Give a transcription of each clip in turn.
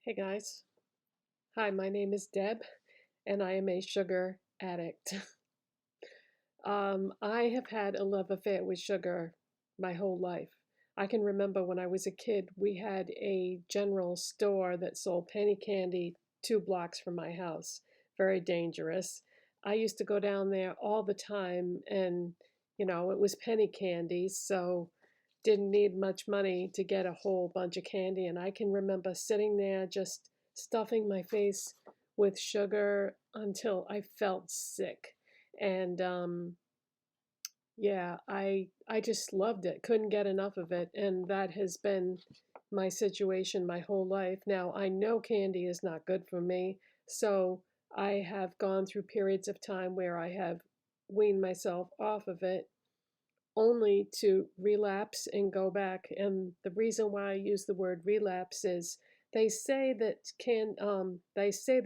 Hey guys. Hi, my name is Deb, and I am a sugar addict. I have had a love affair with sugar my whole life. I can remember when I was a kid, we had a general store that sold penny candy 2 blocks from my house. Very dangerous. I used to go down there all the time, and it was penny candy, so didn't need much money to get a whole bunch of candy. And I can remember sitting there just stuffing my face with sugar until I felt sick. And yeah, I just loved it. Couldn't get enough of it, and that has been my situation my whole life. Now, I know candy is not good for me, so I have gone through periods of time where I have weaned myself off of it only to relapse and go back. And the reason why I use the word relapse is they say that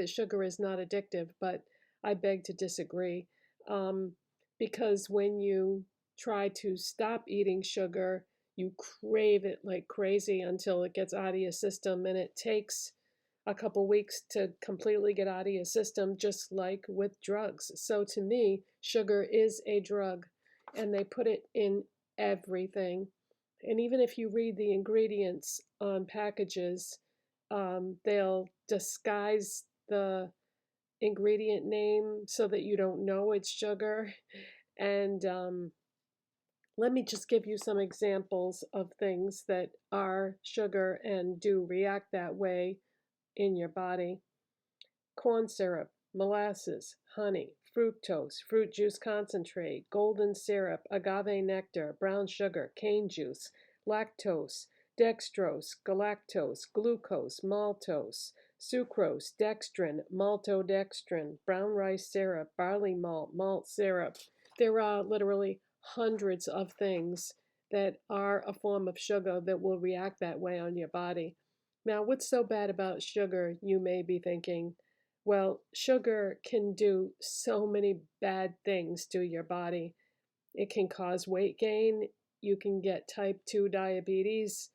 sugar is not addictive, but I beg to disagree. Um, because when you try to stop eating sugar, you crave it like crazy until it gets out of your system, and it takes a couple weeks to completely get out of your system, just like with drugs. So to me, sugar is a drug, and they put it in everything. And even if you read the ingredients on packages, they'll disguise the ingredient name so that you don't know it's sugar. And let me just give you some examples of things that are sugar and do react that way in your body. Corn syrup, molasses, honey, fructose, fruit juice concentrate, golden syrup, agave nectar, brown sugar, cane juice, lactose, dextrose, galactose, glucose, maltose, sucrose, dextrin, maltodextrin, brown rice syrup, barley malt, malt syrup. There are literally hundreds of things that are a form of sugar that will react that way on your body. Now, what's so bad about sugar, you may be thinking? Well, sugar can do so many bad things to your body. It can cause weight gain. You can get type 2 diabetes.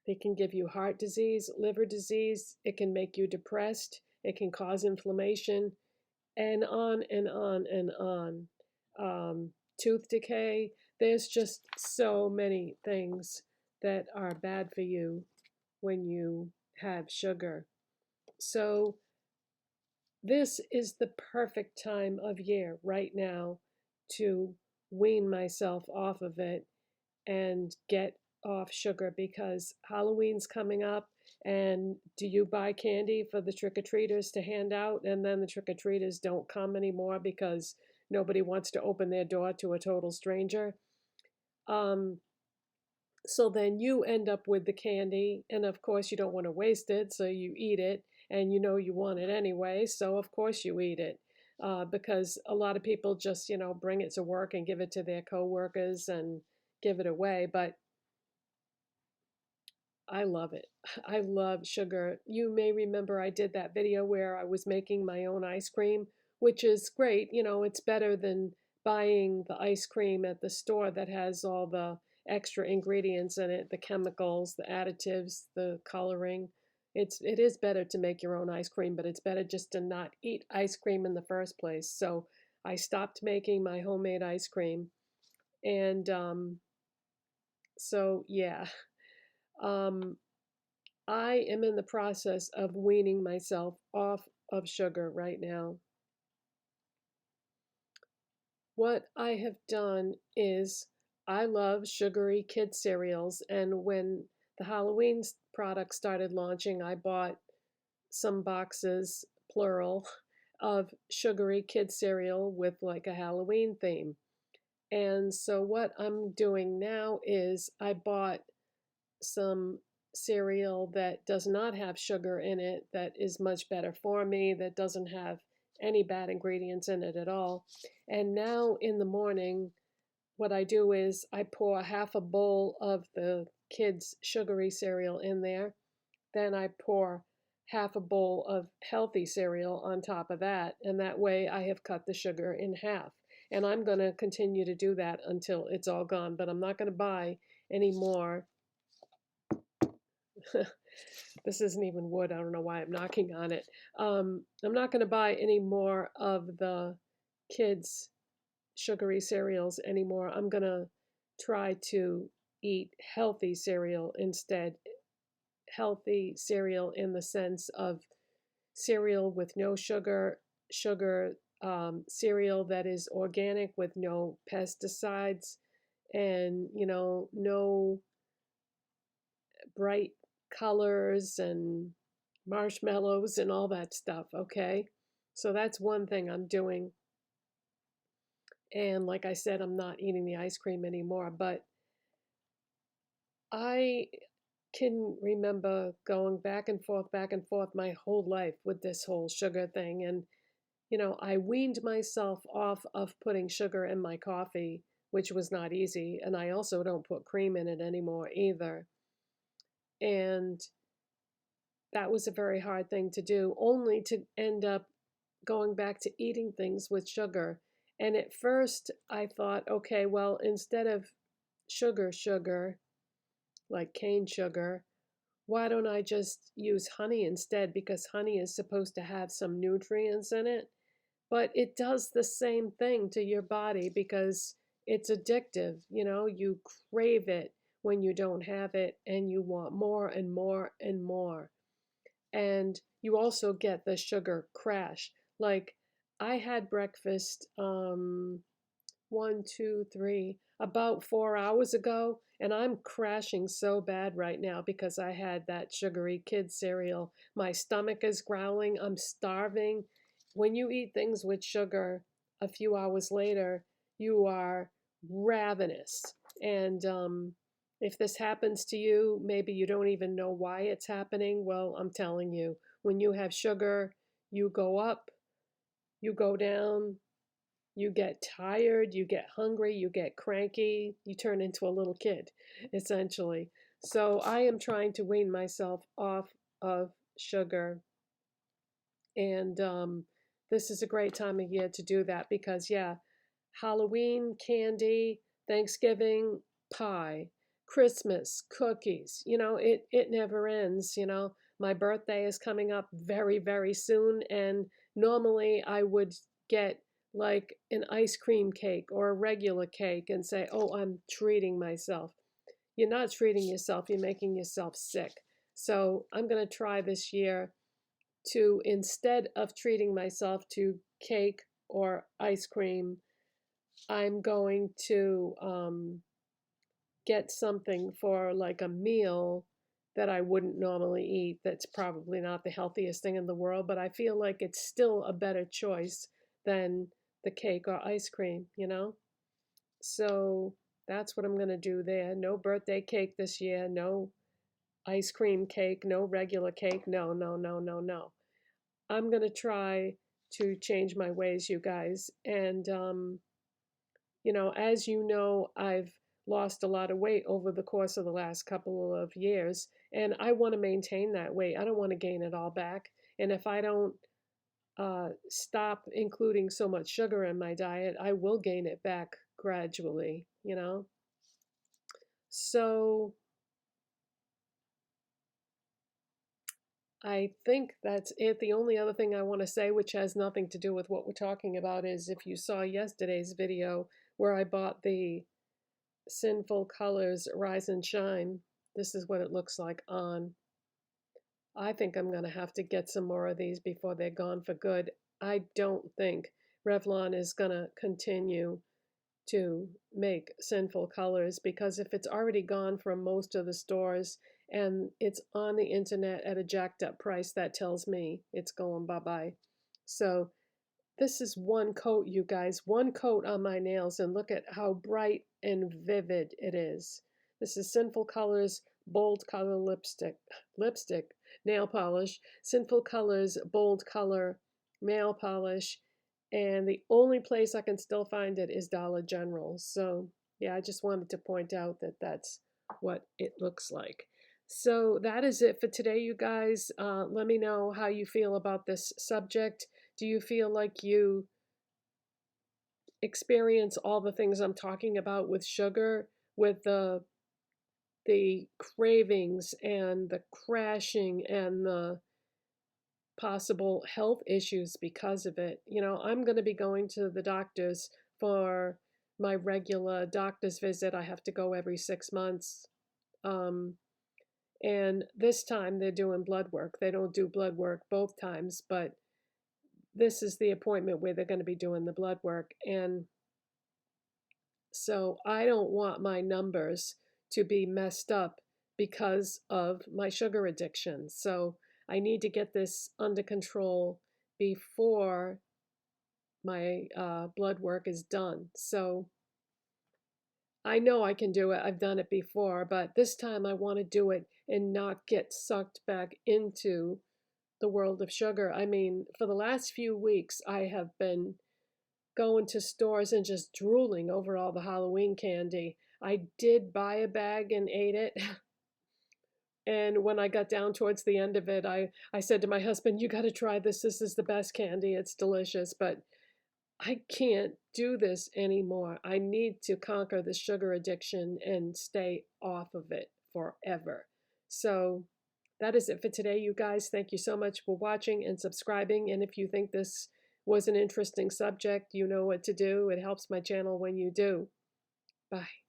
It can give you heart disease, liver disease. It can make you depressed. It can cause inflammation, and on and on and on. Tooth decay. There's just so many things that are bad for you when you have sugar. So, this is the perfect time of year right now to wean myself off of it and get off sugar, because Halloween's coming up. And do you buy candy for the trick-or-treaters to hand out, and then the trick-or-treaters don't come anymore because nobody wants to open their door to a total stranger? Um, so then you end up with the candy, and of course you don't want to waste it, so you eat it, and you know you want it anyway, so of course you eat it. Because a lot of people just, bring it to work and give it to their coworkers and give it away. But I love it. I love sugar. You may remember I did that video where I was making my own ice cream, which is great. It's better than buying the ice cream at the store that has all the extra ingredients in it, the chemicals, the additives, the coloring. It is better to make your own ice cream, but it's better just to not eat ice cream in the first place. So I stopped making my homemade ice cream. And so yeah. Um, I am in the process of weaning myself off of sugar right now. What I have done is I love sugary kid cereals, and when the Halloween products started launching, I bought some boxes, plural, of sugary kid cereal with like a Halloween theme. And so what I'm doing now is I bought some cereal that does not have sugar in it, that is much better for me, that doesn't have any bad ingredients in it at all. And now in the morning, what I do is I pour half a bowl of the kids' sugary cereal in there. Then I pour half a bowl of healthy cereal on top of that. And that way I have cut the sugar in half. And I'm going to continue to do that until it's all gone. But I'm not going to buy any more This isn't even wood. I don't know why I'm knocking on it. I'm not going to buy any more of the kids' sugary cereals anymore. I'm going to try to eat healthy cereal instead. Healthy cereal in the sense of cereal with no sugar, cereal that is organic with no pesticides, and no bright colors and marshmallows and all that stuff. Okay, so that's one thing I'm doing. And like I said, I'm not eating the ice cream anymore, but I can remember going back and forth my whole life with this whole sugar thing. And I weaned myself off of putting sugar in my coffee, which was not easy. And I also don't put cream in it anymore either. And that was a very hard thing to do, only to end up going back to eating things with sugar. And at first I thought, okay, well, instead of sugar, like cane sugar, why don't I just use honey instead? Because honey is supposed to have some nutrients in it. But it does the same thing to your body because it's addictive. You crave it when you don't have it, and you want more and more and more. And you also get the sugar crash. Like, I had breakfast, 1, 2, 3, about 4 hours ago, and I'm crashing so bad right now because I had that sugary kid cereal. My stomach is growling. I'm starving. When you eat things with sugar, a few hours later, you are ravenous. And if this happens to you, maybe you don't even know why it's happening. Well, I'm telling you, when you have sugar, you go up, you go down, you get tired, you get hungry, you get cranky, you turn into a little kid, essentially. So I am trying to wean myself off of sugar. And this is a great time of year to do that because, yeah, Halloween candy, Thanksgiving pie, Christmas cookies, it never ends. My birthday is coming up very, very soon. And normally I would get like an ice cream cake or a regular cake and say, oh, I'm treating myself. You're not treating yourself, you're making yourself sick. So I'm going to try this year to, instead of treating myself to cake or ice cream, I'm going to get something for like a meal that I wouldn't normally eat. That's probably not the healthiest thing in the world, but I feel like it's still a better choice than the cake or ice cream. So that's what I'm going to do there. No birthday cake this year, no ice cream cake, no regular cake. No, no, no, no, no. I'm going to try to change my ways, you guys. And, as you know, I've lost a lot of weight over the course of the last couple of years, and I want to maintain that weight. I don't want to gain it all back. And if I don't stop including so much sugar in my diet, I will gain it back gradually. So I think that's it. The only other thing I want to say, which has nothing to do with what we're talking about, is if you saw yesterday's video where I bought the Sinful Colors Rise and Shine, this is what it looks like on. I think I'm going to have to get some more of these before they're gone for good. I don't think Revlon is going to continue to make Sinful Colors, because if it's already gone from most of the stores and it's on the internet at a jacked up price, that tells me it's going bye-bye. So this is one coat, you guys, one coat on my nails, and look at how bright and vivid it is. This is Sinful Colors Bold Color Lipstick, nail polish, Sinful Colors Bold Color nail polish, and the only place I can still find it is Dollar General. So yeah, I just wanted to point out that that's what it looks like. So that is it for today, you guys. Let me know how you feel about this subject. Do you feel like you experience all the things I'm talking about with sugar, with the the cravings and the crashing and the possible health issues because of it. You know, I'm going to be going to the doctors for my regular doctor's visit. I have to go every 6 months. Um, and this time they're doing blood work. They don't do blood work both times, but this is the appointment where they're going to be doing the blood work. And so I don't want my numbers to be messed up because of my sugar addiction. So I need to get this under control before my blood work is done. So I know I can do it. I've done it before, but this time I want to do it and not get sucked back into the world of sugar. I mean, for the last few weeks, I have been going to stores and just drooling over all the Halloween candy. I did buy a bag and ate it. And when I got down towards the end of it, I said to my husband, "You got to try this. This is the best candy. It's delicious." But I can't do this anymore. I need to conquer the sugar addiction and stay off of it forever. So that is it for today, you guys. Thank you so much for watching and subscribing. And if you think this was an interesting subject, you know what to do. It helps my channel when you do. Bye.